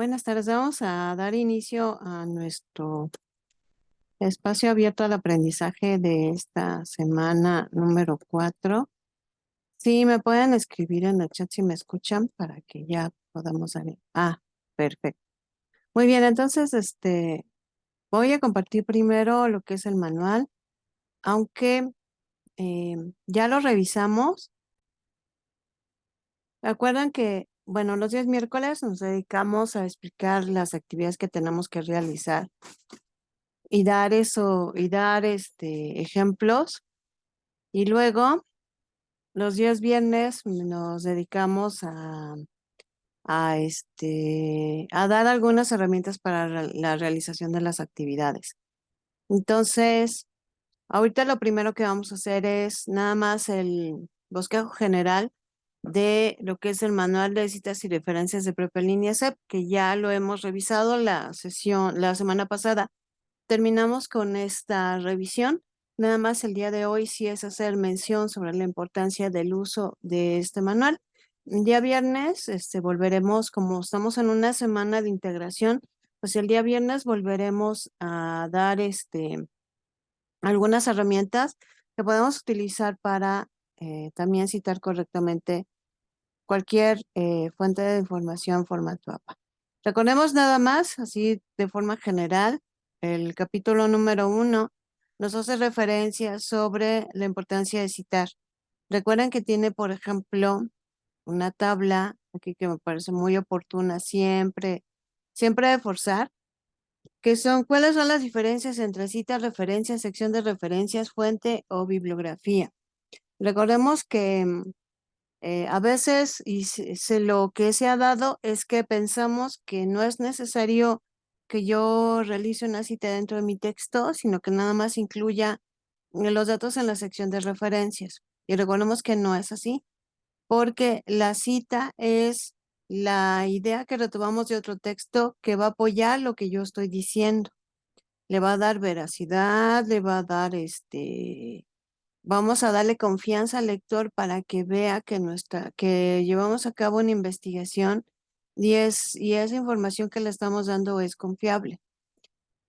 Buenas tardes. Vamos a dar inicio a nuestro espacio abierto al aprendizaje de esta semana número 4. Sí, me pueden escribir en el chat si me escuchan para que ya podamos salir. Perfecto. Muy bien, entonces voy a compartir primero lo que es el manual, aunque eh, ya lo revisamos. Recuerdan que, bueno, los días miércoles nos dedicamos a explicar las actividades que tenemos que realizar y dar ejemplos. Y luego, los días viernes nos dedicamos a dar algunas herramientas para la realización de las actividades. Entonces, ahorita lo primero que vamos a hacer es nada más el bosquejo general de lo que es el manual de citas y referencias de Prepa en Línea CEP, que ya lo hemos revisado la semana pasada. Terminamos con esta revisión. Nada más el día de hoy sí es hacer mención sobre la importancia del uso de este manual. El día viernes, volveremos, como estamos en una semana de integración, pues el día viernes volveremos a dar algunas herramientas que podemos utilizar para también citar correctamente cualquier fuente de información formato APA. Recordemos nada más, así de forma general, el capítulo número 1 nos hace referencia sobre la importancia de citar. Recuerden que tiene, por ejemplo, una tabla aquí que me parece muy oportuna siempre reforzar, que son cuáles son las diferencias entre cita, referencia, sección de referencias, fuente o bibliografía. Recordemos que a veces, lo que se ha dado es que pensamos que no es necesario que yo realice una cita dentro de mi texto, sino que nada más incluya los datos en la sección de referencias. Y recordemos que no es así, porque la cita es la idea que retomamos de otro texto que va a apoyar lo que yo estoy diciendo. Le va a dar veracidad, le va a dar vamos a darle confianza al lector para que vea que llevamos a cabo una investigación y esa información que le estamos dando es confiable.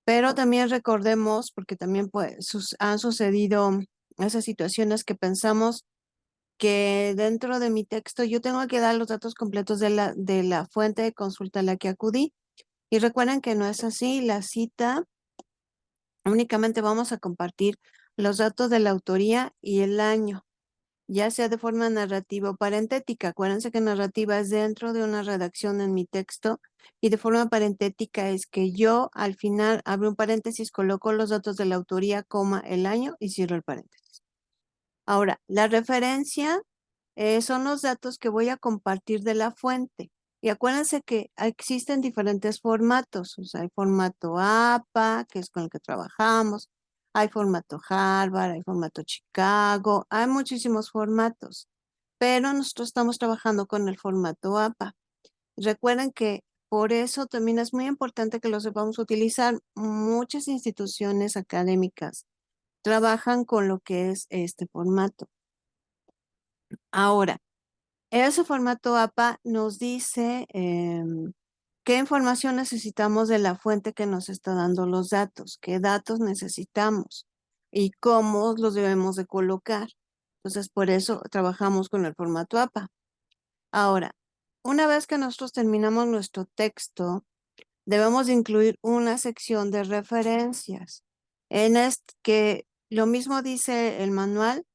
Pero también recordemos, porque también pues, han sucedido esas situaciones que pensamos que dentro de mi texto yo tengo que dar los datos completos de la fuente de consulta a la que acudí. Y recuerden que no es así, la cita únicamente vamos a compartir los datos de la autoría y el año, ya sea de forma narrativa o parentética. Acuérdense que narrativa es dentro de una redacción en mi texto y de forma parentética es que yo al final abro un paréntesis, coloco los datos de la autoría, coma, el año y cierro el paréntesis. Ahora, la referencia son los datos que voy a compartir de la fuente. Y acuérdense que existen diferentes formatos. O sea, hay formato APA, que es con el que trabajamos. Hay formato Harvard, hay formato Chicago. Hay muchísimos formatos. Pero nosotros estamos trabajando con el formato APA. Recuerden que por eso también es muy importante que lo sepamos utilizar. Muchas instituciones académicas trabajan con lo que es este formato. Ahora, ese formato APA nos dice qué información necesitamos de la fuente que nos está dando los datos, qué datos necesitamos y cómo los debemos de colocar. Entonces, por eso trabajamos con el formato APA. Ahora, una vez que nosotros terminamos nuestro texto, debemos de incluir una sección de referencias. En este, que lo mismo dice el manual.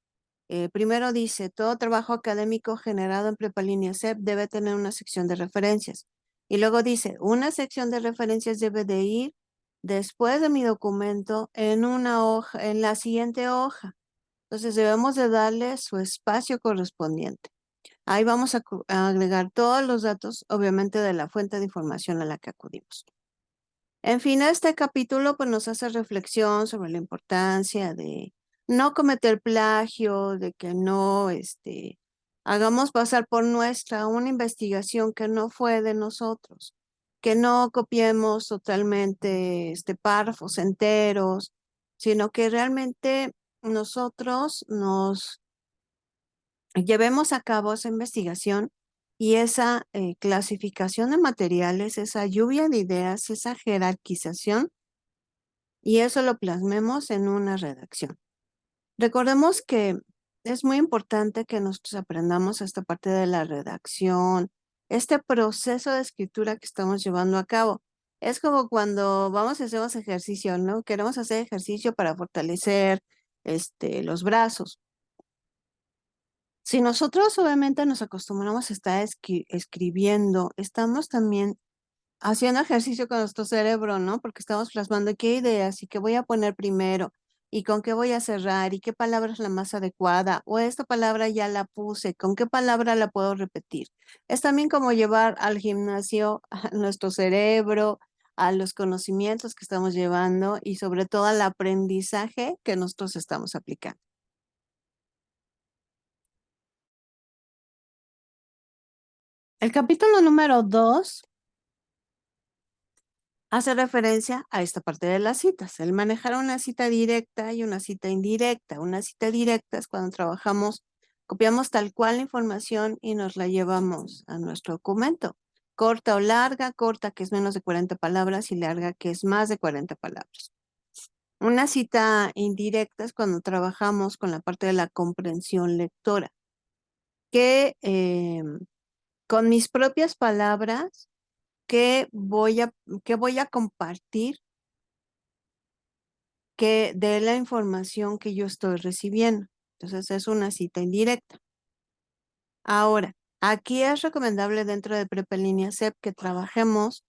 Primero dice, todo trabajo académico generado en Prepa Línea CEP debe tener una sección de referencias. Y luego dice, una sección de referencias debe de ir después de mi documento en una hoja, en la siguiente hoja. Entonces debemos de darle su espacio correspondiente. Ahí vamos a agregar todos los datos, obviamente, de la fuente de información a la que acudimos. En fin, este capítulo pues, nos hace reflexión sobre la importancia de no cometer plagio, de que no hagamos pasar por nuestra una investigación que no fue de nosotros, que no copiemos totalmente párrafos enteros, sino que realmente nosotros nos llevemos a cabo esa investigación Y esa clasificación de materiales, esa lluvia de ideas, esa jerarquización, y eso lo plasmemos en una redacción. Recordemos que es muy importante que nosotros aprendamos esta parte de la redacción, este proceso de escritura que estamos llevando a cabo. Es como cuando vamos y hacemos ejercicio, ¿no? Queremos hacer ejercicio para fortalecer los brazos. Si nosotros obviamente nos acostumbramos a estar escribiendo, estamos también haciendo ejercicio con nuestro cerebro, ¿no? Porque estamos plasmando qué ideas y qué voy a poner primero y con qué voy a cerrar y qué palabra es la más adecuada o esta palabra ya la puse, con qué palabra la puedo repetir. Es también como llevar al gimnasio a nuestro cerebro, a los conocimientos que estamos llevando y sobre todo al aprendizaje que nosotros estamos aplicando. El capítulo número 2 hace referencia a esta parte de las citas, el manejar una cita directa y una cita indirecta. Una cita directa es cuando trabajamos, copiamos tal cual la información y nos la llevamos a nuestro documento. Corta o larga, corta que es menos de 40 palabras y larga que es más de 40 palabras. Una cita indirecta es cuando trabajamos con la parte de la comprensión lectora, que con mis propias palabras, que voy a compartir que de la información que yo estoy recibiendo. Entonces es una cita indirecta. Ahora, aquí es recomendable dentro de Prepa en Línea CEP que trabajemos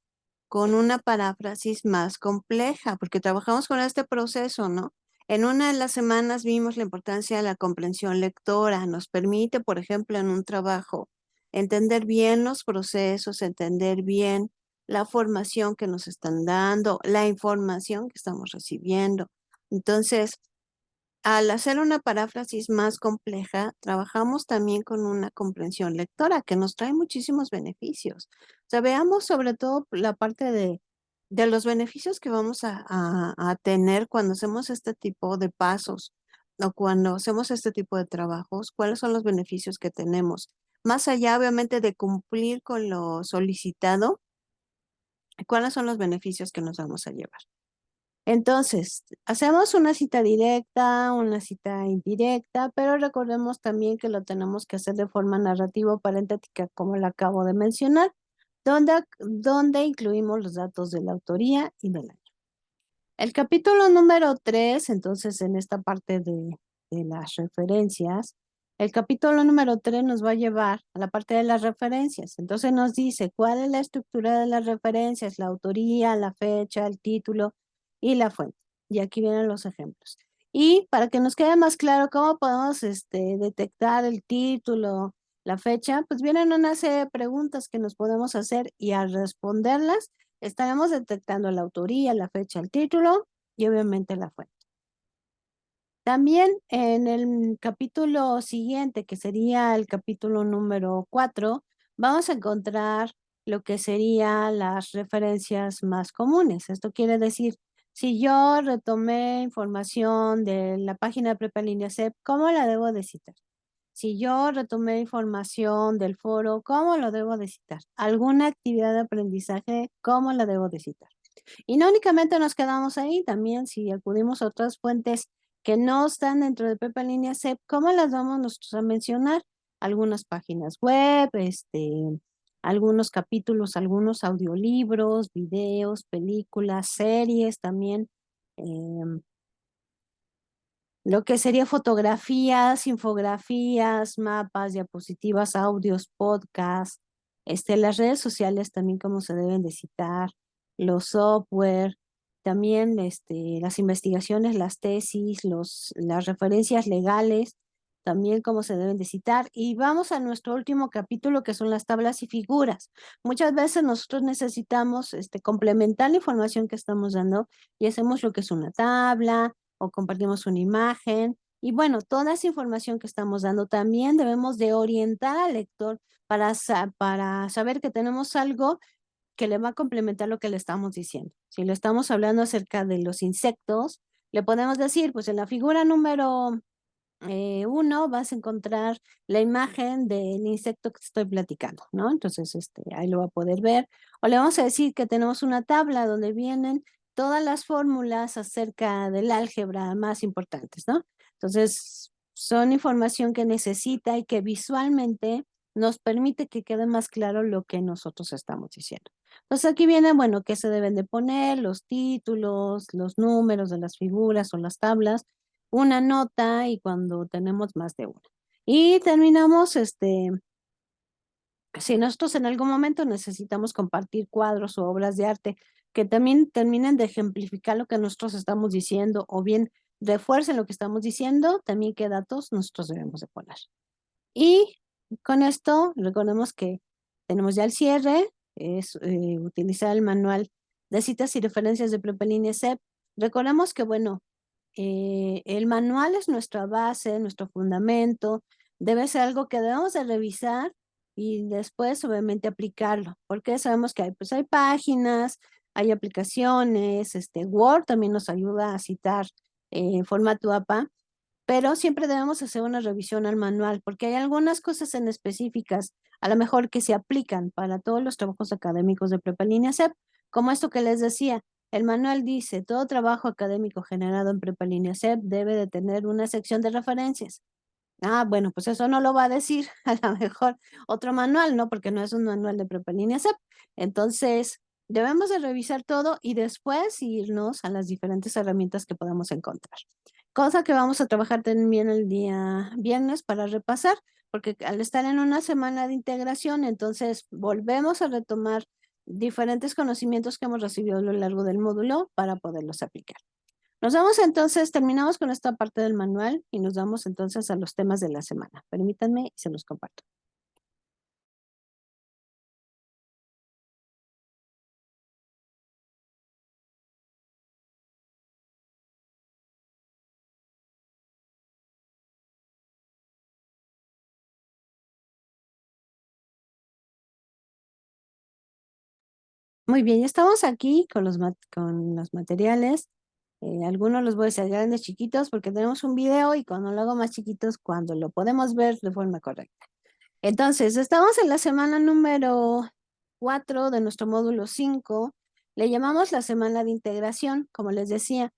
con una paráfrasis más compleja, porque trabajamos con este proceso, ¿no? En una de las semanas vimos la importancia de la comprensión lectora. Nos permite, por ejemplo, en un trabajo, entender bien los procesos, entender bien la formación que nos están dando, la información que estamos recibiendo. Entonces, al hacer una paráfrasis más compleja, trabajamos también con una comprensión lectora que nos trae muchísimos beneficios. O sea, veamos sobre todo la parte de los beneficios que vamos a tener cuando hacemos este tipo de pasos o cuando hacemos este tipo de trabajos, cuáles son los beneficios que tenemos. Más allá, obviamente, de cumplir con lo solicitado, cuáles son los beneficios que nos vamos a llevar. Entonces, hacemos una cita directa, una cita indirecta, pero recordemos también que lo tenemos que hacer de forma narrativa o parentética, como la acabo de mencionar, donde incluimos los datos de la autoría y del año. El capítulo número 3, entonces, en esta parte de las referencias, el capítulo número 3 nos va a llevar a la parte de las referencias. Entonces nos dice cuál es la estructura de las referencias, la autoría, la fecha, el título y la fuente. Y aquí vienen los ejemplos. Y para que nos quede más claro cómo podemos detectar el título, la fecha, pues vienen una serie de preguntas que nos podemos hacer y al responderlas estaremos detectando la autoría, la fecha, el título y obviamente la fuente. También en el capítulo siguiente, que sería el capítulo número 4, vamos a encontrar lo que serían las referencias más comunes. Esto quiere decir, si yo retomé información de la página de Prepa en Línea CEP, ¿cómo la debo de citar? Si yo retomé información del foro, ¿cómo lo debo de citar? ¿Alguna actividad de aprendizaje? ¿Cómo la debo de citar? Y no únicamente nos quedamos ahí, también si acudimos a otras fuentes que no están dentro de Prepa en Línea CEP, ¿cómo las vamos nosotros a mencionar? Algunas páginas web, algunos capítulos, algunos audiolibros, videos, películas, series también. Lo que sería fotografías, infografías, mapas, diapositivas, audios, podcasts, las redes sociales también cómo se deben de citar, los software, también las investigaciones, las tesis, las referencias legales, también cómo se deben de citar. Y vamos a nuestro último capítulo que son las tablas y figuras. Muchas veces nosotros necesitamos complementar la información que estamos dando y hacemos lo que es una tabla o compartimos una imagen. Y bueno, toda esa información que estamos dando también debemos de orientar al lector para saber que tenemos algo que le va a complementar lo que le estamos diciendo. Si le estamos hablando acerca de los insectos, le podemos decir, pues en la figura número uno vas a encontrar la imagen del insecto que te estoy platicando, ¿no? Entonces, ahí lo va a poder ver. O le vamos a decir que tenemos una tabla donde vienen todas las fórmulas acerca del álgebra más importantes, ¿no? Entonces, son información que necesita y que visualmente nos permite que quede más claro lo que nosotros estamos diciendo. Entonces, aquí viene, bueno, qué se deben de poner, los títulos, los números de las figuras o las tablas, una nota y cuando tenemos más de una. Y terminamos, si nosotros en algún momento necesitamos compartir cuadros o obras de arte que también terminen de ejemplificar lo que nosotros estamos diciendo o bien refuercen lo que estamos diciendo, también qué datos nosotros debemos de poner. Y con esto, recordemos que tenemos ya el cierre, es utilizar el manual de citas y referencias de Propelín SEP. Recordemos que, bueno, el manual es nuestra base, nuestro fundamento, debe ser algo que debemos de revisar y después obviamente aplicarlo, porque sabemos que hay, pues hay páginas, hay aplicaciones, Word también nos ayuda a citar en formato APA, pero siempre debemos hacer una revisión al manual, porque hay algunas cosas en específicas, a lo mejor que se aplican para todos los trabajos académicos de Prepa Línea CEP, como esto que les decía, el manual dice, todo trabajo académico generado en Prepa Línea CEP debe de tener una sección de referencias. Ah, bueno, pues eso no lo va a decir a lo mejor otro manual, ¿no? Porque no es un manual de Prepa Línea CEP. Entonces, debemos de revisar todo y después irnos a las diferentes herramientas que podamos encontrar. Cosa que vamos a trabajar también el día viernes para repasar, porque al estar en una semana de integración, entonces volvemos a retomar diferentes conocimientos que hemos recibido a lo largo del módulo para poderlos aplicar. Nos vamos entonces, terminamos con esta parte del manual y nos vamos entonces a los temas de la semana. Permítanme y se los comparto. Muy bien, ya estamos aquí con con los materiales. Algunos los voy a hacer grandes, chiquitos, porque tenemos un video y cuando lo hago más chiquitos, cuando lo podemos ver de forma correcta. Entonces, estamos en la semana número 4 de nuestro módulo 5. Le llamamos la semana de integración, como les decía.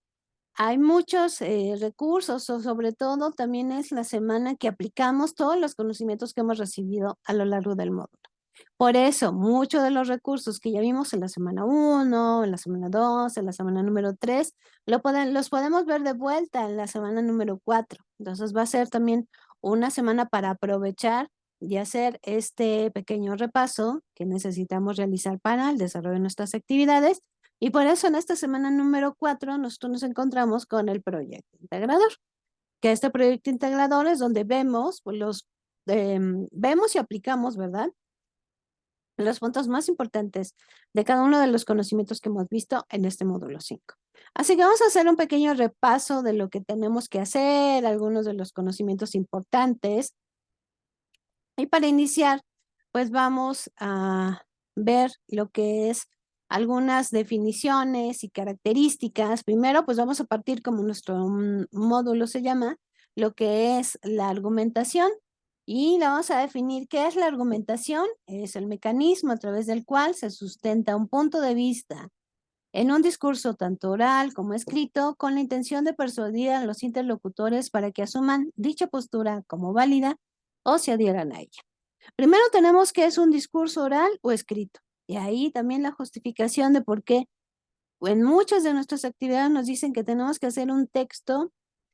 Hay muchos recursos, o sobre todo también es la semana que aplicamos todos los conocimientos que hemos recibido a lo largo del módulo. Por eso, muchos de los recursos que ya vimos en la semana 1, en la semana 2, en la semana número 3, los podemos ver de vuelta en la semana número 4. Entonces va a ser también una semana para aprovechar y hacer este pequeño repaso que necesitamos realizar para el desarrollo de nuestras actividades. Y por eso en esta semana número 4 nosotros nos encontramos con el proyecto integrador, que este proyecto integrador es donde vemos, pues, vemos y aplicamos, ¿verdad? Los puntos más importantes de cada uno de los conocimientos que hemos visto en este módulo 5. Así que vamos a hacer un pequeño repaso de lo que tenemos que hacer, algunos de los conocimientos importantes. Y para iniciar, pues vamos a ver lo que es algunas definiciones y características. Primero, pues vamos a partir como nuestro módulo se llama, lo que es la argumentación. Y la vamos a definir. ¿Qué es la argumentación? Es el mecanismo a través del cual se sustenta un punto de vista en un discurso tanto oral como escrito con la intención de persuadir a los interlocutores para que asuman dicha postura como válida o se adhieran a ella. Primero tenemos que es un discurso oral o escrito. Y ahí también la justificación de por qué en muchas de nuestras actividades nos dicen que tenemos que hacer un texto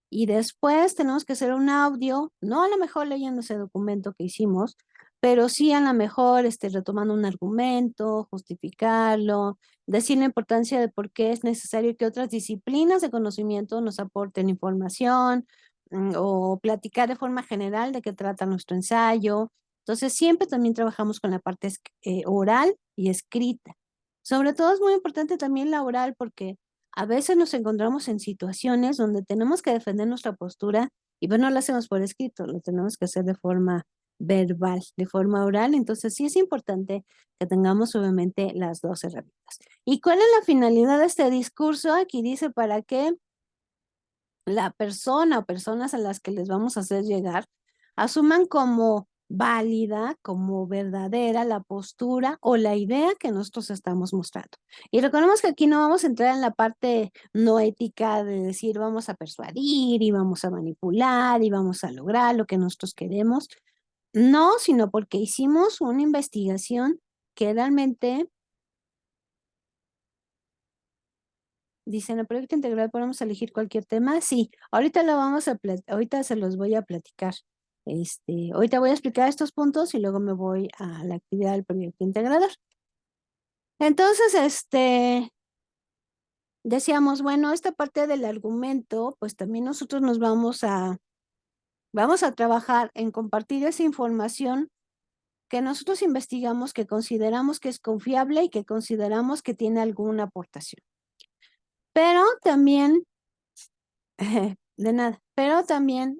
y después tenemos que hacer un audio, no a lo mejor leyendo ese documento que hicimos, pero sí a lo mejor retomando un argumento, justificarlo, decir la importancia de por qué es necesario que otras disciplinas de conocimiento nos aporten información, o platicar de forma general de qué trata nuestro ensayo. Entonces, siempre también trabajamos con la parte oral y escrita. Sobre todo es muy importante también la oral porque a veces nos encontramos en situaciones donde tenemos que defender nuestra postura y pues no lo hacemos por escrito, lo tenemos que hacer de forma verbal, de forma oral. Entonces sí es importante que tengamos obviamente las dos herramientas. ¿Y cuál es la finalidad de este discurso? Aquí dice para qué la persona o personas a las que les vamos a hacer llegar asuman como válida, como verdadera la postura o la idea que nosotros estamos mostrando. Y recordemos que aquí no vamos a entrar en la parte no ética de decir vamos a persuadir y vamos a manipular y vamos a lograr lo que nosotros queremos. No, sino porque hicimos una investigación que realmente dice, en el proyecto integral podemos elegir cualquier tema. Sí, ahorita lo vamos a ahorita se los voy a platicar. Ahorita voy a explicar estos puntos y luego me voy a la actividad del proyecto integrador. Entonces, decíamos, bueno, esta parte del argumento, pues también nosotros nos vamos a trabajar en compartir esa información que nosotros investigamos, que consideramos que es confiable y que consideramos que tiene alguna aportación. Pero también de nada. Pero también,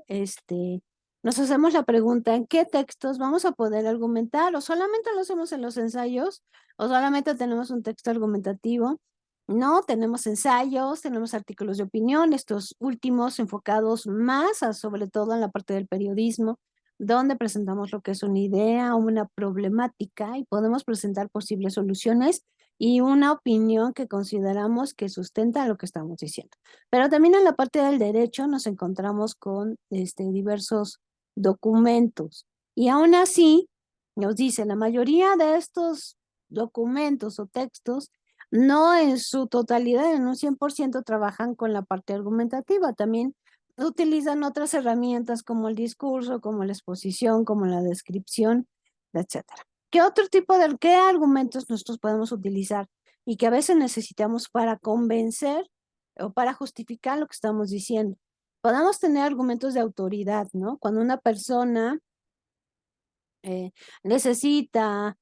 nos hacemos la pregunta, ¿en qué textos vamos a poder argumentar? ¿O solamente lo hacemos en los ensayos? ¿O solamente tenemos un texto argumentativo? No, tenemos ensayos, tenemos artículos de opinión, estos últimos enfocados más sobre todo en la parte del periodismo, donde presentamos lo que es una idea, una problemática y podemos presentar posibles soluciones y una opinión que consideramos que sustenta lo que estamos diciendo. Pero también en la parte del derecho nos encontramos con diversos documentos. Y aún así, nos dice, la mayoría de estos documentos o textos no en su totalidad, en un 100% trabajan con la parte argumentativa. También utilizan otras herramientas como el discurso, como la exposición, como la descripción, etcétera. ¿Qué otro tipo de qué argumentos nosotros podemos utilizar y que a veces necesitamos para convencer o para justificar lo que estamos diciendo? Podemos tener argumentos de autoridad, ¿no? Cuando una persona necesita,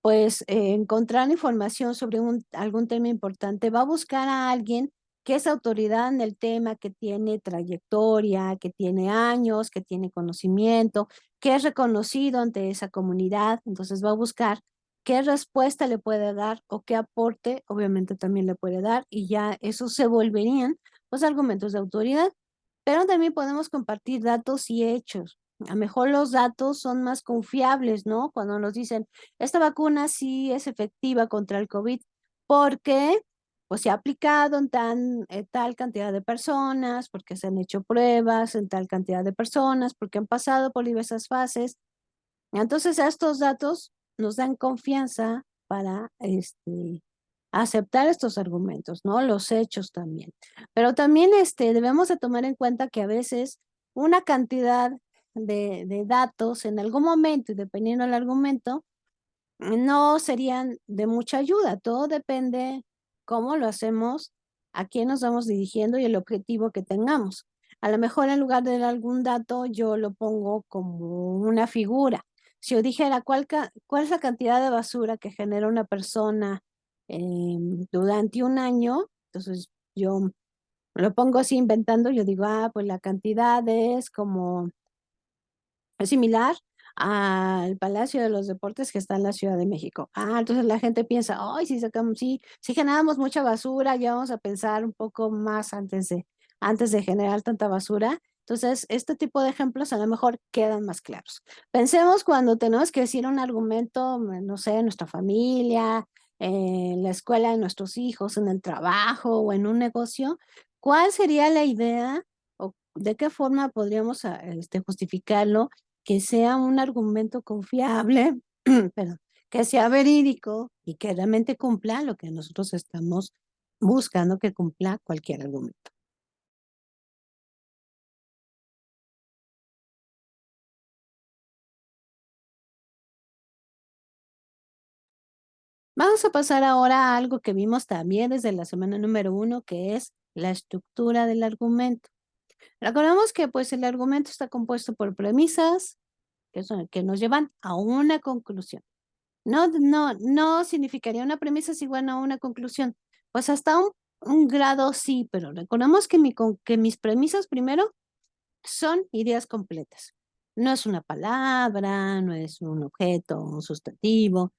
pues, encontrar información sobre algún tema importante, va a buscar a alguien que es autoridad en el tema, que tiene trayectoria, que tiene años, que tiene conocimiento, que es reconocido ante esa comunidad. Entonces va a buscar qué respuesta le puede dar o qué aporte, obviamente, también le puede dar, y ya esos se volverían, pues, argumentos de autoridad. Pero también podemos compartir datos y hechos. A lo mejor los datos son más confiables, ¿no? Cuando nos dicen, esta vacuna sí es efectiva contra el COVID, porque pues se ha aplicado en tal cantidad de personas, porque se han hecho pruebas en tal cantidad de personas, porque han pasado por diversas fases. Entonces, estos datos nos dan confianza para aceptar estos argumentos, ¿no? Los hechos también. Pero también debemos de tomar en cuenta que a veces una cantidad de datos en algún momento, y dependiendo del argumento, no serían de mucha ayuda. Todo depende cómo lo hacemos, a quién nos vamos dirigiendo y el objetivo que tengamos. A lo mejor en lugar de dar algún dato, yo lo pongo como una figura. Si yo dijera cuál es la cantidad de basura que genera una persona durante un año, entonces yo lo pongo así inventando, yo digo, pues la cantidad es similar al Palacio de los Deportes que está en la Ciudad de México. Entonces la gente piensa, ay, si generamos mucha basura, ya vamos a pensar un poco más antes de generar tanta basura. Entonces, este tipo de ejemplos a lo mejor quedan más claros. Pensemos cuando tenemos que decir un argumento, no sé, en nuestra familia, en la escuela de nuestros hijos, en el trabajo o en un negocio, ¿cuál sería la idea o de qué forma podríamos justificarlo que sea un argumento confiable, perdón, que sea verídico y que realmente cumpla lo que nosotros estamos buscando que cumpla cualquier argumento? Vamos a pasar ahora a algo que vimos también desde la semana número 1, que es la estructura del argumento. Recordemos que pues el argumento está compuesto por premisas que nos llevan a una conclusión. No significaría una premisa es igual a una conclusión. Pues hasta un grado sí, pero recordemos que que mis premisas primero son ideas completas. No es una palabra, no es un objeto, un sustantivo,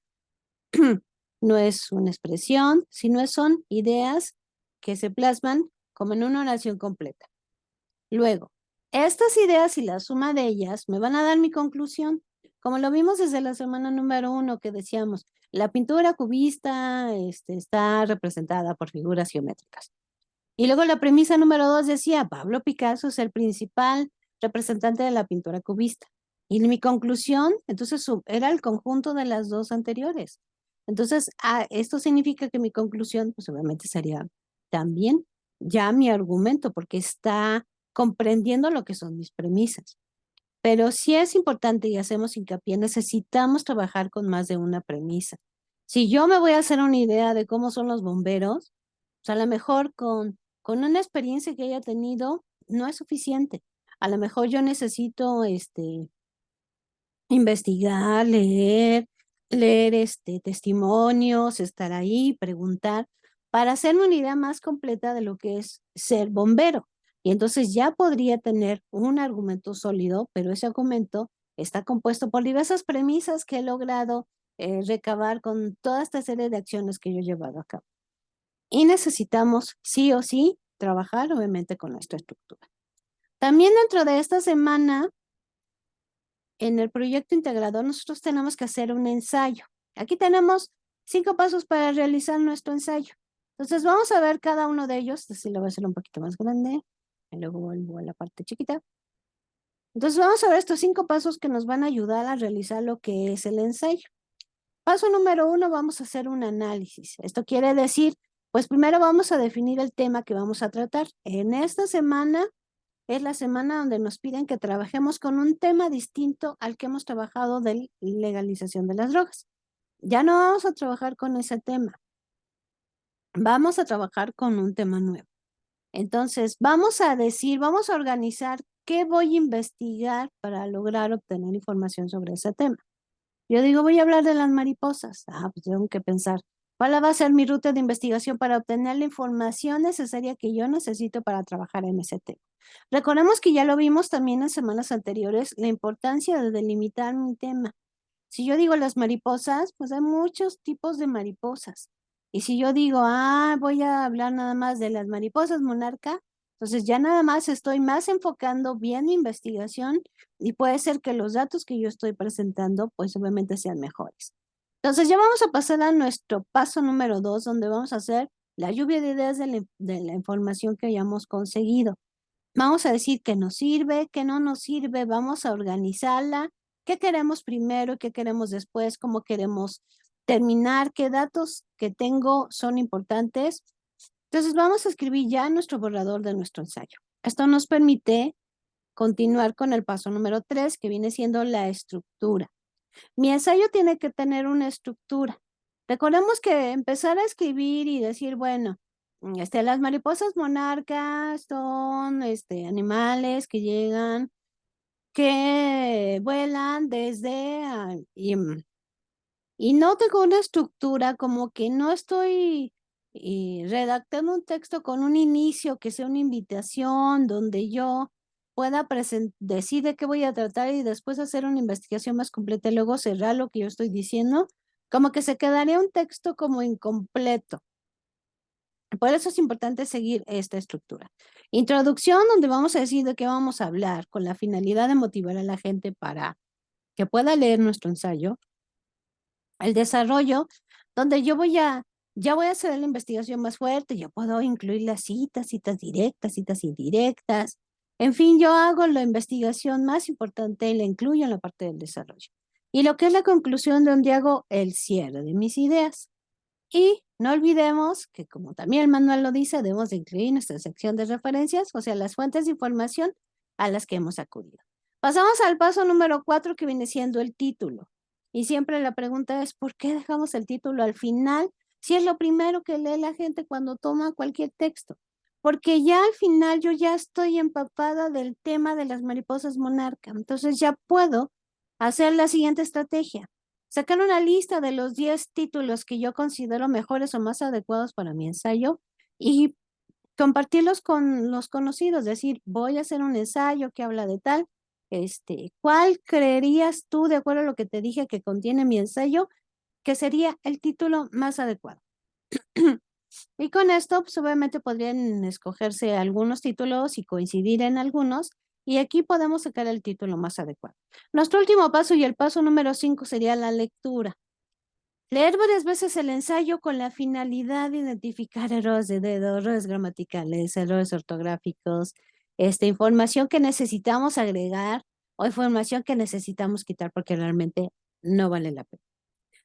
no es una expresión, sino son ideas que se plasman como en una oración completa. Luego, estas ideas y la suma de ellas me van a dar mi conclusión. Como lo vimos desde la semana número 1 que decíamos, la pintura cubista está representada por figuras geométricas. Y luego la premisa número 2 decía, Pablo Picasso es el principal representante de la pintura cubista. Y mi conclusión, entonces, era el conjunto de las dos anteriores. Entonces, esto significa que mi conclusión, pues obviamente sería también ya mi argumento, porque está comprendiendo lo que son mis premisas. Pero si es importante y hacemos hincapié, necesitamos trabajar con más de una premisa. Si yo me voy a hacer una idea de cómo son los bomberos, pues a lo mejor con una experiencia que haya tenido no es suficiente. A lo mejor yo necesito investigar, leer testimonios, estar ahí, preguntar, para hacerme una idea más completa de lo que es ser bombero. Y entonces ya podría tener un argumento sólido, pero ese argumento está compuesto por diversas premisas que he logrado recabar con toda esta serie de acciones que yo he llevado a cabo. Y necesitamos sí o sí trabajar obviamente con nuestra estructura. También dentro de esta semana, en el proyecto integrador, nosotros tenemos que hacer un ensayo. Aquí tenemos 5 pasos para realizar nuestro ensayo. Entonces vamos a ver cada uno de ellos. Así lo voy a hacer un poquito más grande. Y luego vuelvo a la parte chiquita. Entonces vamos a ver estos 5 pasos que nos van a ayudar a realizar lo que es el ensayo. Paso número 1, vamos a hacer un análisis. Esto quiere decir, pues primero vamos a definir el tema que vamos a tratar. En esta semana es la semana donde nos piden que trabajemos con un tema distinto al que hemos trabajado de legalización de las drogas. Ya no vamos a trabajar con ese tema. Vamos a trabajar con un tema nuevo. Entonces, vamos a organizar qué voy a investigar para lograr obtener información sobre ese tema. Yo digo, voy a hablar de las mariposas. Pues tengo que pensar, ¿cuál va a ser mi ruta de investigación para obtener la información necesaria que yo necesito para trabajar en ese tema? Recordemos que ya lo vimos también en semanas anteriores, la importancia de delimitar mi tema. Si yo digo las mariposas, pues hay muchos tipos de mariposas. Y si yo digo, voy a hablar nada más de las mariposas monarca, entonces ya nada más estoy más enfocando bien mi investigación y puede ser que los datos que yo estoy presentando, pues obviamente sean mejores. Entonces ya vamos a pasar a nuestro paso número 2, donde vamos a hacer la lluvia de ideas de la información que hayamos conseguido. Vamos a decir qué nos sirve, qué no nos sirve, vamos a organizarla, qué queremos primero, qué queremos después, cómo queremos terminar, qué datos que tengo son importantes. Entonces vamos a escribir ya nuestro borrador de nuestro ensayo. Esto nos permite continuar con el paso número 3, que viene siendo la estructura. Mi ensayo tiene que tener una estructura. Recordemos que empezar a escribir y decir, bueno, las mariposas monarcas son animales que llegan, que vuelan y no tengo una estructura, como que no estoy redactando un texto con un inicio que sea una invitación donde yo pueda decir de qué voy a tratar y después hacer una investigación más completa y luego cerrar lo que yo estoy diciendo, como que se quedaría un texto como incompleto. Por eso es importante seguir esta estructura. Introducción, donde vamos a decir de qué vamos a hablar con la finalidad de motivar a la gente para que pueda leer nuestro ensayo. El desarrollo, donde ya voy a hacer la investigación más fuerte, yo puedo incluir las citas directas, citas indirectas. En fin, yo hago la investigación más importante y la incluyo en la parte del desarrollo. Y lo que es la conclusión, donde hago el cierre de mis ideas. Y no olvidemos que, como también el manual lo dice, debemos de incluir nuestra sección de referencias, o sea, las fuentes de información a las que hemos acudido. Pasamos al paso número 4, que viene siendo el título. Y siempre la pregunta es, ¿por qué dejamos el título al final si es lo primero que lee la gente cuando toma cualquier texto? Porque ya al final yo ya estoy empapada del tema de las mariposas monarca. Entonces ya puedo hacer la siguiente estrategia: sacar una lista de los 10 títulos que yo considero mejores o más adecuados para mi ensayo y compartirlos con los conocidos, decir, voy a hacer un ensayo que habla de tal, ¿cuál creerías tú, de acuerdo a lo que te dije que contiene mi ensayo, que sería el título más adecuado? Y con esto, pues obviamente podrían escogerse algunos títulos y coincidir en algunos, y aquí podemos sacar el título más adecuado. Nuestro último paso y el paso número 5 sería la lectura. Leer varias veces el ensayo con la finalidad de identificar errores de dedo, errores gramaticales, errores ortográficos, información que necesitamos agregar o información que necesitamos quitar porque realmente no vale la pena.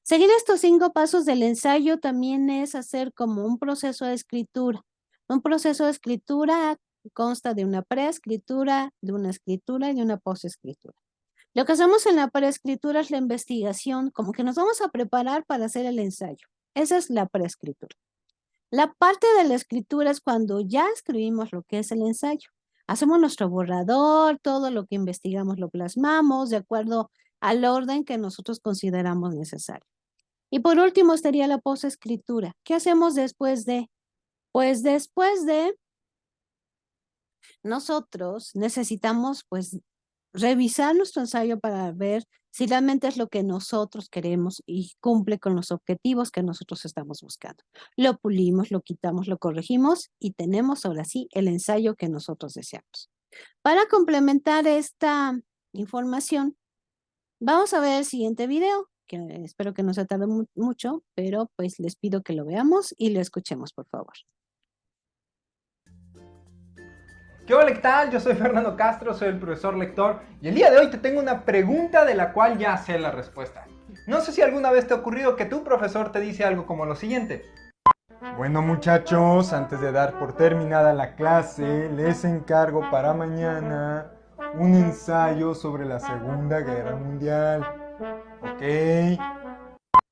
Seguir estos 5 pasos del ensayo también es hacer como un proceso de escritura. Un proceso de escritura consta de una preescritura, de una escritura y de una posescritura. Lo que hacemos en la preescritura es la investigación, como que nos vamos a preparar para hacer el ensayo. Esa es la preescritura. La parte de la escritura es cuando ya escribimos lo que es el ensayo. Hacemos nuestro borrador, todo lo que investigamos lo plasmamos de acuerdo al orden que nosotros consideramos necesario. Y por último estaría la posescritura. ¿Qué hacemos después de? Pues después de nosotros necesitamos pues revisar nuestro ensayo para ver si realmente es lo que nosotros queremos y cumple con los objetivos que nosotros estamos buscando. Lo pulimos, lo quitamos, lo corregimos y tenemos ahora sí el ensayo que nosotros deseamos. Para complementar esta información, vamos a ver el siguiente video, que espero que no se tarde mucho, pero pues les pido que lo veamos y lo escuchemos, por favor. ¿Qué hola, qué tal? Yo soy Fernando Castro, soy el profesor lector y el día de hoy te tengo una pregunta de la cual ya sé la respuesta. No sé si alguna vez te ha ocurrido que tu profesor te dice algo como lo siguiente. Bueno muchachos, antes de dar por terminada la clase, les encargo para mañana un ensayo sobre la Segunda Guerra Mundial. ¿Ok?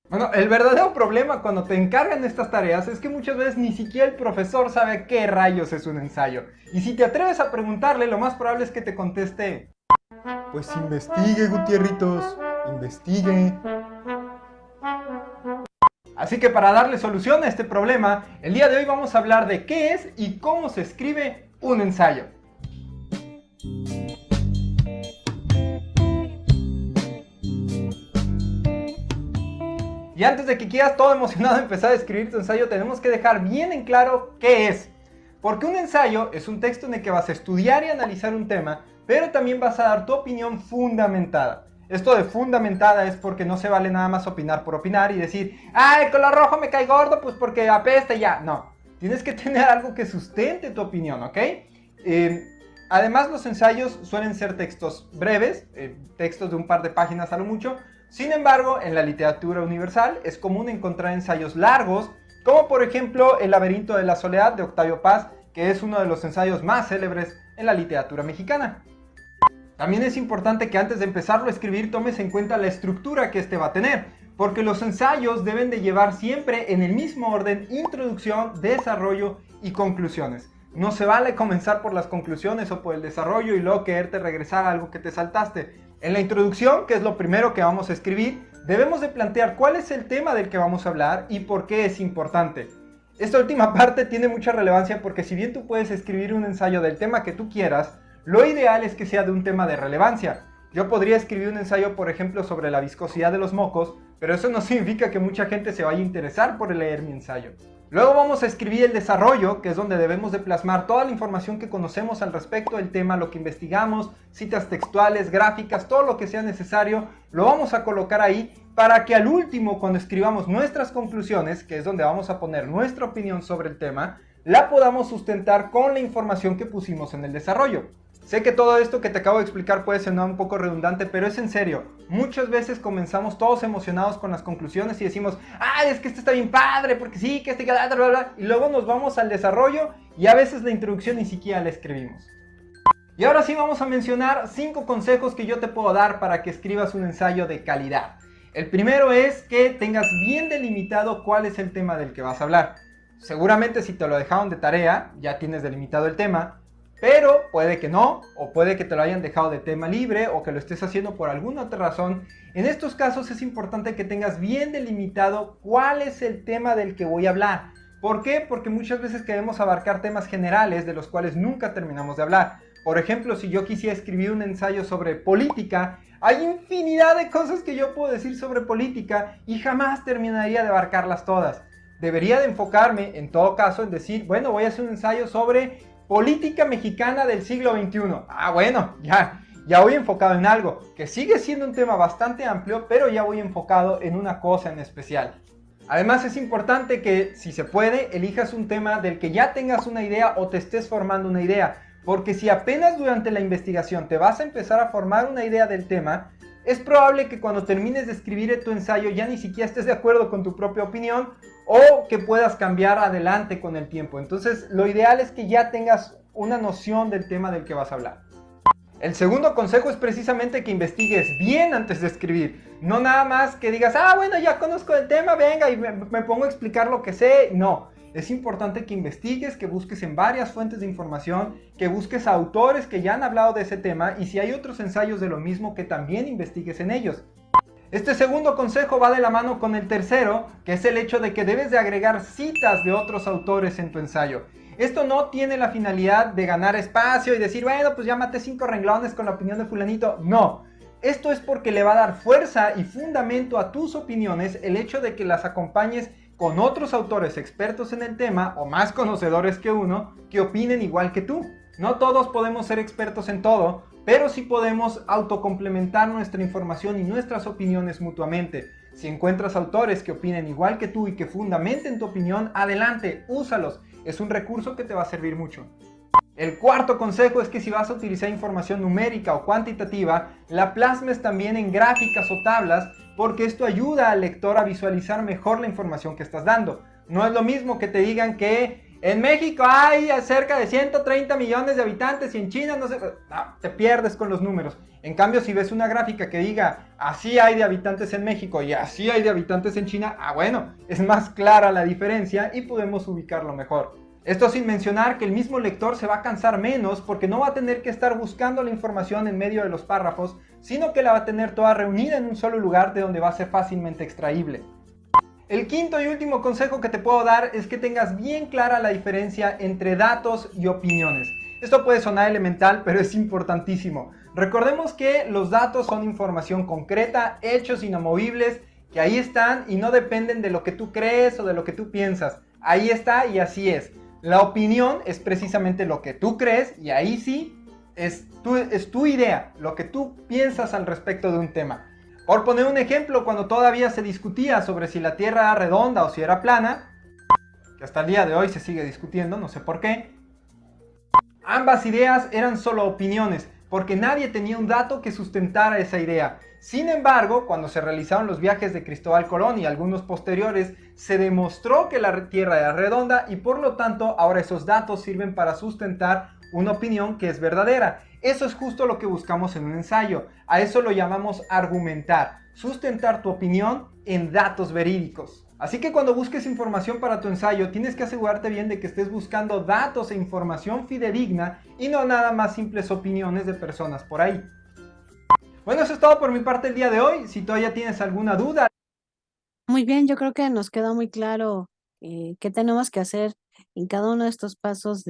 Bueno, el verdadero problema cuando te encargan estas tareas es que muchas veces ni siquiera el profesor sabe qué rayos es un ensayo. Y si te atreves a preguntarle, lo más probable es que te conteste: pues investigue, Gutierritos, investigue. Así que para darle solución a este problema, el día de hoy vamos a hablar de qué es y cómo se escribe un ensayo. Y antes de que quieras todo emocionado empezar a escribir tu ensayo, tenemos que dejar bien en claro qué es. Porque un ensayo es un texto en el que vas a estudiar y analizar un tema, pero también vas a dar tu opinión fundamentada. Esto de fundamentada es porque no se vale nada más opinar por opinar y decir: ¡ah, el color rojo me cae gordo pues porque apesta y ya! No, tienes que tener algo que sustente tu opinión, ¿ok? Además, los ensayos suelen ser textos breves, textos de un par de páginas a lo mucho. Sin embargo, en la literatura universal es común encontrar ensayos largos, como por ejemplo El laberinto de la soledad de Octavio Paz, que es uno de los ensayos más célebres en la literatura mexicana. También es importante que antes de empezarlo a escribir tomes en cuenta la estructura que este va a tener, porque los ensayos deben de llevar siempre en el mismo orden introducción, desarrollo y conclusiones. No se vale comenzar por las conclusiones o por el desarrollo y luego quererte regresar a algo que te saltaste. En la introducción, que es lo primero que vamos a escribir, debemos de plantear cuál es el tema del que vamos a hablar y por qué es importante. Esta última parte tiene mucha relevancia porque si bien tú puedes escribir un ensayo del tema que tú quieras, lo ideal es que sea de un tema de relevancia. Yo podría escribir un ensayo, por ejemplo, sobre la viscosidad de los mocos, pero eso no significa que mucha gente se vaya a interesar por leer mi ensayo. Luego vamos a escribir el desarrollo, que es donde debemos de plasmar toda la información que conocemos al respecto del tema, lo que investigamos, citas textuales, gráficas, todo lo que sea necesario, lo vamos a colocar ahí para que al último, cuando escribamos nuestras conclusiones, que es donde vamos a poner nuestra opinión sobre el tema, la podamos sustentar con la información que pusimos en el desarrollo. Sé que todo esto que te acabo de explicar puede sonar un poco redundante, pero es en serio. Muchas veces comenzamos todos emocionados con las conclusiones y decimos: ¡ah, es que esto está bien padre! Porque sí, que este... bla, bla, bla. Y luego nos vamos al desarrollo y a veces la introducción ni siquiera la escribimos. Y ahora sí vamos a mencionar 5 consejos que yo te puedo dar para que escribas un ensayo de calidad. El primero es que tengas bien delimitado cuál es el tema del que vas a hablar. Seguramente si te lo dejaron de tarea, ya tienes delimitado el tema. Pero puede que no, o puede que te lo hayan dejado de tema libre, o que lo estés haciendo por alguna otra razón. En estos casos es importante que tengas bien delimitado cuál es el tema del que voy a hablar. ¿Por qué? Porque muchas veces queremos abarcar temas generales de los cuales nunca terminamos de hablar. Por ejemplo, si yo quisiera escribir un ensayo sobre política, hay infinidad de cosas que yo puedo decir sobre política y jamás terminaría de abarcarlas todas. debería de enfocarme, en todo caso, en decir, bueno, voy a hacer un ensayo sobre política mexicana del siglo XXI. Ah, bueno, ya voy enfocado en algo, que sigue siendo un tema bastante amplio, pero ya voy enfocado en una cosa en especial. Además es importante que, si se puede, elijas un tema del que ya tengas una idea o te estés formando una idea, porque si apenas durante la investigación te vas a empezar a formar una idea del tema, es probable que cuando termines de escribir tu ensayo ya ni siquiera estés de acuerdo con tu propia opinión o que puedas cambiar adelante con el tiempo. Entonces, lo ideal es que ya tengas una noción del tema del que vas a hablar. El segundo consejo es precisamente que investigues bien antes de escribir. No nada más que digas, ah, bueno, ya conozco el tema, venga, y me pongo a explicar lo que sé. No, es importante que investigues, que busques en varias fuentes de información, que busques a autores que ya han hablado de ese tema y si hay otros ensayos de lo mismo, que también investigues en ellos. Este segundo consejo va de la mano con el tercero, que es el hecho de que debes de agregar citas de otros autores en tu ensayo. Esto no tiene la finalidad de ganar espacio y decir, bueno, pues ya maté 5 renglones con la opinión de fulanito. No, esto es porque le va a dar fuerza y fundamento a tus opiniones el hecho de que las acompañes con otros autores expertos en el tema o más conocedores que uno que opinen igual que tú. No todos podemos ser expertos en todo, pero sí podemos autocomplementar nuestra información y nuestras opiniones mutuamente. Si encuentras autores que opinen igual que tú y que fundamenten tu opinión, adelante, úsalos. Es un recurso que te va a servir mucho. El cuarto consejo es que si vas a utilizar información numérica o cuantitativa, la plasmes también en gráficas o tablas, porque esto ayuda al lector a visualizar mejor la información que estás dando. No es lo mismo que te digan que en México hay cerca de 130 millones de habitantes y en China no sé, no, te pierdes con los números. En cambio, si ves una gráfica que diga así hay de habitantes en México y así hay de habitantes en China, bueno, es más clara la diferencia y podemos ubicarlo mejor. Esto sin mencionar que el mismo lector se va a cansar menos porque no va a tener que estar buscando la información en medio de los párrafos, sino que la va a tener toda reunida en un solo lugar de donde va a ser fácilmente extraíble. El quinto y último consejo que te puedo dar es que tengas bien clara la diferencia entre datos y opiniones. Esto puede sonar elemental, pero es importantísimo. Recordemos que los datos son información concreta, hechos inamovibles, que ahí están y no dependen de lo que tú crees o de lo que tú piensas. Ahí está y así es. La opinión es precisamente lo que tú crees y ahí sí es tu idea, lo que tú piensas al respecto de un tema. Por poner un ejemplo, cuando todavía se discutía sobre si la Tierra era redonda o si era plana, que hasta el día de hoy se sigue discutiendo, no sé por qué, ambas ideas eran solo opiniones, porque nadie tenía un dato que sustentara esa idea. Sin embargo, cuando se realizaron los viajes de Cristóbal Colón y algunos posteriores, se demostró que la Tierra era redonda y por lo tanto ahora esos datos sirven para sustentar una opinión que es verdadera. Eso es justo lo que buscamos en un ensayo. A eso lo llamamos argumentar, sustentar tu opinión en datos verídicos. Así que cuando busques información para tu ensayo, tienes que asegurarte bien de que estés buscando datos e información fidedigna y no nada más simples opiniones de personas por ahí. Bueno, eso es todo por mi parte el día de hoy. Si todavía tienes alguna duda. Muy bien, yo creo que nos quedó muy claro qué tenemos que hacer en cada uno de estos pasos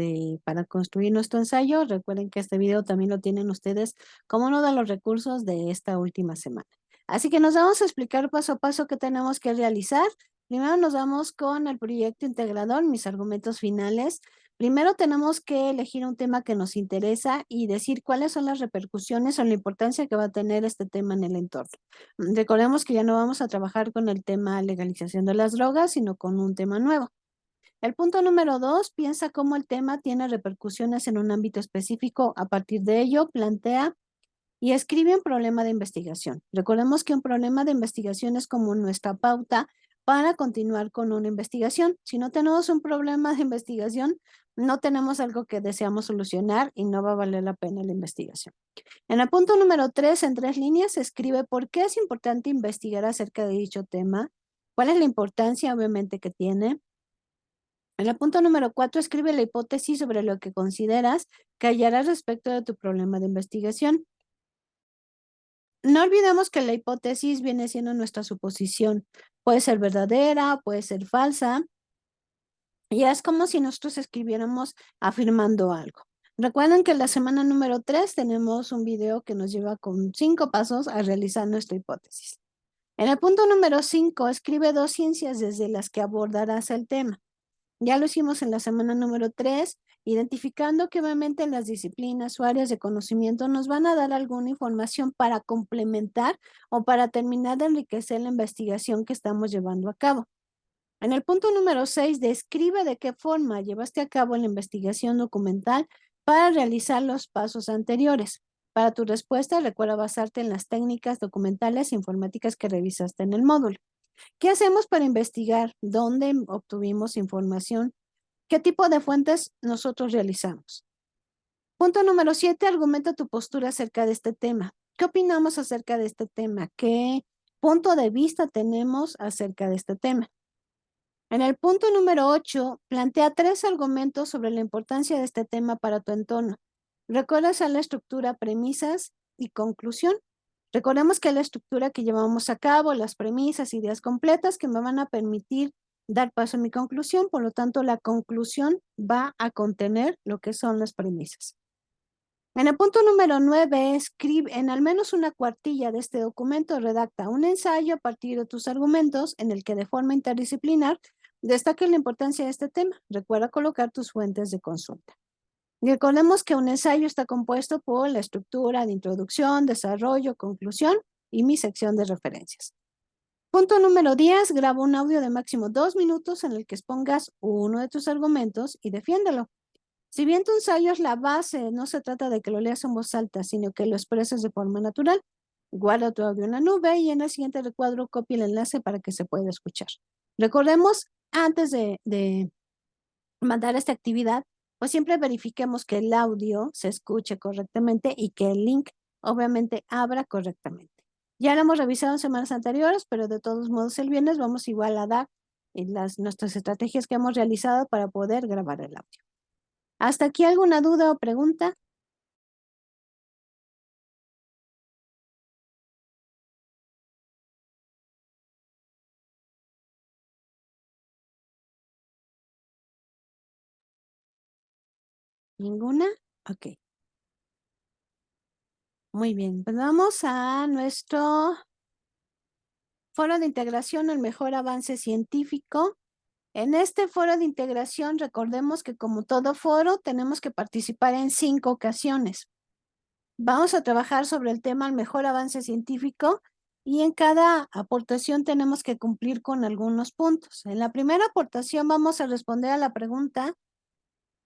para construir nuestro ensayo. Recuerden que este video también lo tienen ustedes como uno de los recursos de esta última semana. Así que nos vamos a explicar paso a paso qué tenemos que realizar. Primero nos vamos con el proyecto integrador, mis argumentos finales. Primero tenemos que elegir un tema que nos interesa y decir cuáles son las repercusiones o la importancia que va a tener este tema en el entorno. Recordemos que ya no vamos a trabajar con el tema legalización de las drogas, sino con un tema nuevo. El punto número 2, piensa cómo el tema tiene repercusiones en un ámbito específico. A partir de ello, plantea y escribe un problema de investigación. Recordemos que un problema de investigación es como nuestra pauta para continuar con una investigación. Si no tenemos un problema de investigación, no tenemos algo que deseamos solucionar y no va a valer la pena la investigación. En el punto número 3, en 3 líneas, escribe por qué es importante investigar acerca de dicho tema, cuál es la importancia obviamente que tiene. En el punto número 4, escribe la hipótesis sobre lo que consideras que hallarás respecto de tu problema de investigación. No olvidemos que la hipótesis viene siendo nuestra suposición. Puede ser verdadera, puede ser falsa. Y es como si nosotros escribiéramos afirmando algo. Recuerden que en la semana número 3 tenemos un video que nos lleva con 5 pasos a realizar nuestra hipótesis. En el punto número 5, escribe 2 ciencias desde las que abordarás el tema. Ya lo hicimos en la semana número 3, identificando que obviamente las disciplinas o áreas de conocimiento nos van a dar alguna información para complementar o para terminar de enriquecer la investigación que estamos llevando a cabo. En el punto número 6, describe de qué forma llevaste a cabo la investigación documental para realizar los pasos anteriores. Para tu respuesta, recuerda basarte en las técnicas documentales e informáticas que revisaste en el módulo. ¿Qué hacemos para investigar? ¿Dónde obtuvimos información? ¿Qué tipo de fuentes nosotros realizamos? Punto número 7, argumenta tu postura acerca de este tema. ¿Qué opinamos acerca de este tema? ¿Qué punto de vista tenemos acerca de este tema? En el punto número 8, plantea 3 argumentos sobre la importancia de este tema para tu entorno. Recuerda usar la estructura premisas y conclusión. Recordemos que la estructura que llevamos a cabo, las premisas, ideas completas que me van a permitir dar paso a mi conclusión, por lo tanto la conclusión va a contener lo que son las premisas. En el punto número 9, escribe en al menos una cuartilla de este documento, redacta un ensayo a partir de tus argumentos en el que de forma interdisciplinar destaque la importancia de este tema. Recuerda colocar tus fuentes de consulta. Y recordemos que un ensayo está compuesto por la estructura de introducción, desarrollo, conclusión y mi sección de referencias. Punto número 10, graba un audio de máximo 2 minutos en el que expongas uno de tus argumentos y defiéndelo. Si bien tu ensayo es la base, no se trata de que lo leas en voz alta, sino que lo expreses de forma natural. Guarda tu audio en la nube y en el siguiente recuadro copia el enlace para que se pueda escuchar. Recordemos, antes de mandar esta actividad, pues siempre verifiquemos que el audio se escuche correctamente y que el link obviamente abra correctamente. Ya lo hemos revisado en semanas anteriores, pero de todos modos el viernes vamos igual a dar nuestras estrategias que hemos realizado para poder grabar el audio. ¿Hasta aquí alguna duda o pregunta? ¿Ninguna? Ok. Muy bien, pues vamos a nuestro foro de integración al mejor avance científico. En este foro de integración, recordemos que como todo foro, tenemos que participar en 5 ocasiones. Vamos a trabajar sobre el tema al mejor avance científico y en cada aportación tenemos que cumplir con algunos puntos. En la primera aportación vamos a responder a la pregunta,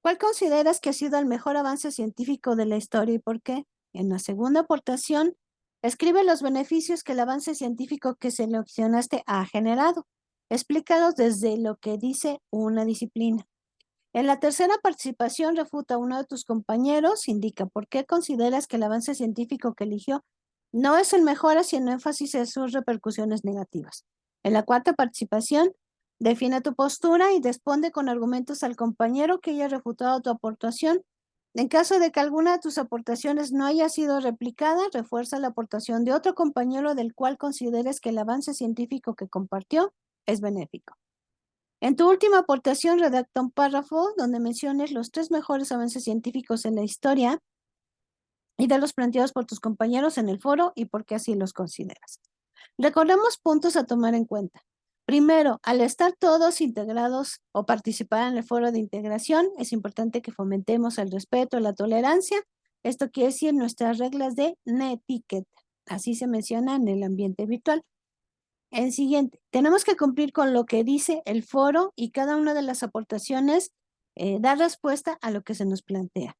¿cuál consideras que ha sido el mejor avance científico de la historia y por qué? En la segunda aportación, escribe los beneficios que el avance científico que seleccionaste ha generado. Explícalos desde lo que dice una disciplina. En la tercera participación, refuta a uno de tus compañeros, indica por qué consideras que el avance científico que eligió no es el mejor, haciendo énfasis en sus repercusiones negativas. En la cuarta participación, define tu postura y responde con argumentos al compañero que haya refutado tu aportación. En caso de que alguna de tus aportaciones no haya sido replicada, refuerza la aportación de otro compañero del cual consideres que el avance científico que compartió es benéfico. En tu última aportación, redacta un párrafo donde menciones los 3 mejores avances científicos en la historia y de los planteados por tus compañeros en el foro y por qué así los consideras. Recordemos puntos a tomar en cuenta. Primero, al estar todos integrados o participar en el foro de integración, es importante que fomentemos el respeto, la tolerancia. Esto quiere decir nuestras reglas de netiqueta. Así se menciona en el ambiente virtual. El siguiente, tenemos que cumplir con lo que dice el foro y cada una de las aportaciones da respuesta a lo que se nos plantea.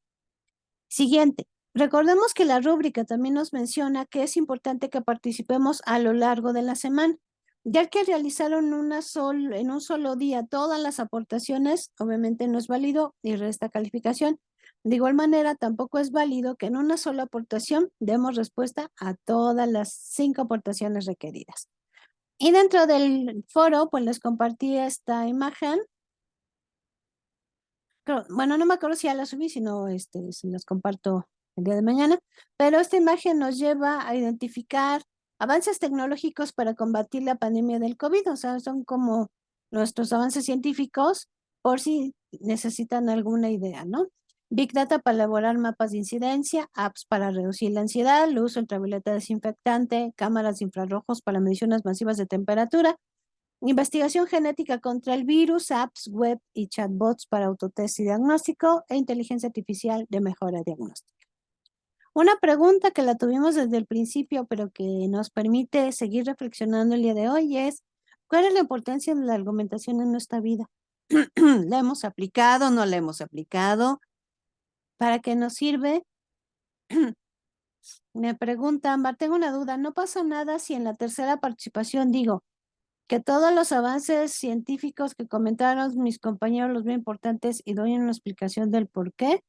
Siguiente, recordemos que la rúbrica también nos menciona que es importante que participemos a lo largo de la semana. Ya que realizaron en un solo día todas las aportaciones, obviamente no es válido y resta calificación. De igual manera, tampoco es válido que en una sola aportación demos respuesta a todas las 5 aportaciones requeridas. Y dentro del foro, pues les compartí esta imagen. Bueno, no me acuerdo si ya la subí, sino se las comparto el día de mañana. Pero esta imagen nos lleva a identificar avances tecnológicos para combatir la pandemia del COVID. O sea, son como nuestros avances científicos por si necesitan alguna idea, ¿no? Big Data para elaborar mapas de incidencia, apps para reducir la ansiedad, luz ultravioleta desinfectante, cámaras infrarrojos para mediciones masivas de temperatura, investigación genética contra el virus, apps web y chatbots para autotest y diagnóstico e inteligencia artificial de mejora diagnóstica. Una pregunta que la tuvimos desde el principio, pero que nos permite seguir reflexionando el día de hoy es, ¿cuál es la importancia de la argumentación en nuestra vida? ¿La hemos aplicado? ¿No la hemos aplicado? ¿Para qué nos sirve? Me pregunta Ámbar, tengo una duda, ¿no pasa nada si en la tercera participación digo que todos los avances científicos que comentaron mis compañeros los veo importantes y doy una explicación del por qué?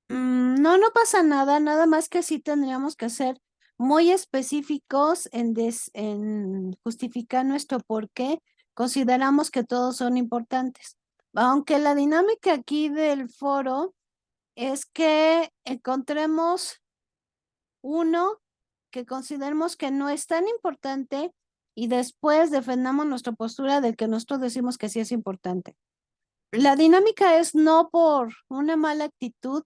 No, no pasa nada, nada más que sí tendríamos que ser muy específicos en justificar nuestro por qué consideramos que todos son importantes. Aunque la dinámica aquí del foro es que encontremos uno que consideremos que no es tan importante y después defendamos nuestra postura del que nosotros decimos que sí es importante. La dinámica es no por una mala actitud,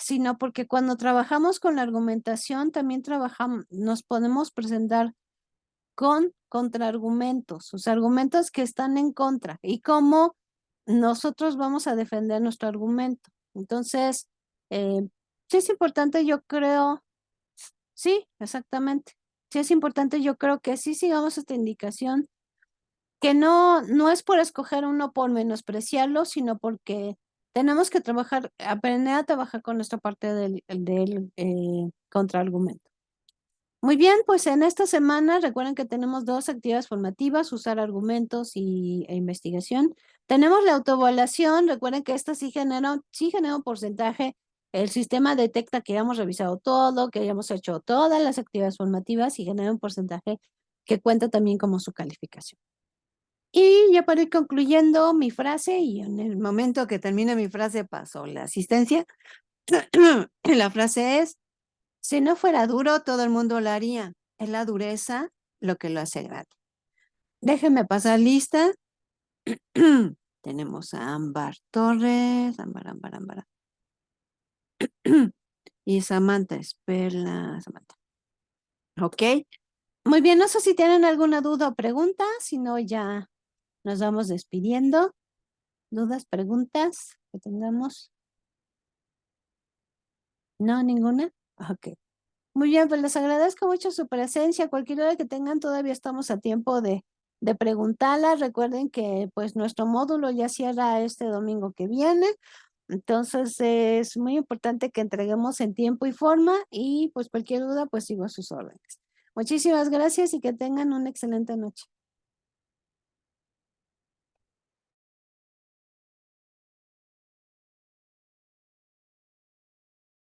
sino porque cuando trabajamos con la argumentación también nos podemos presentar con contraargumentos, los argumentos que están en contra y cómo nosotros vamos a defender nuestro argumento. Entonces, sí es importante, yo creo, sí, exactamente. Sí es importante, yo creo que sí sigamos esta indicación, que no es por escoger uno por menospreciarlo, sino porque tenemos que aprender a trabajar con nuestra parte del contraargumento. Muy bien, pues en esta semana recuerden que tenemos 2 actividades formativas, usar argumentos e investigación. Tenemos la autoevaluación, recuerden que esta sí genera un porcentaje. El sistema detecta que hayamos revisado todo, que hayamos hecho todas las actividades formativas y genera un porcentaje que cuenta también como su calificación. Y ya para ir concluyendo mi frase y en el momento que termine mi frase paso la asistencia. La frase es, si no fuera duro, todo el mundo lo haría. Es la dureza lo que lo hace grande. Déjenme pasar lista. Tenemos a Ámbar Torres, Ámbar. Y Samantha, espera, Samantha. Ok. Muy bien, no sé si tienen alguna duda o pregunta, si no ya nos vamos despidiendo. ¿Dudas, preguntas que tengamos? ¿No, ninguna? Ok. Muy bien, pues les agradezco mucho su presencia. Cualquier duda que tengan, todavía estamos a tiempo de preguntarla. Recuerden que pues nuestro módulo ya cierra este domingo que viene. Entonces es muy importante que entreguemos en tiempo y forma y pues cualquier duda pues sigo a sus órdenes. Muchísimas gracias y que tengan una excelente noche.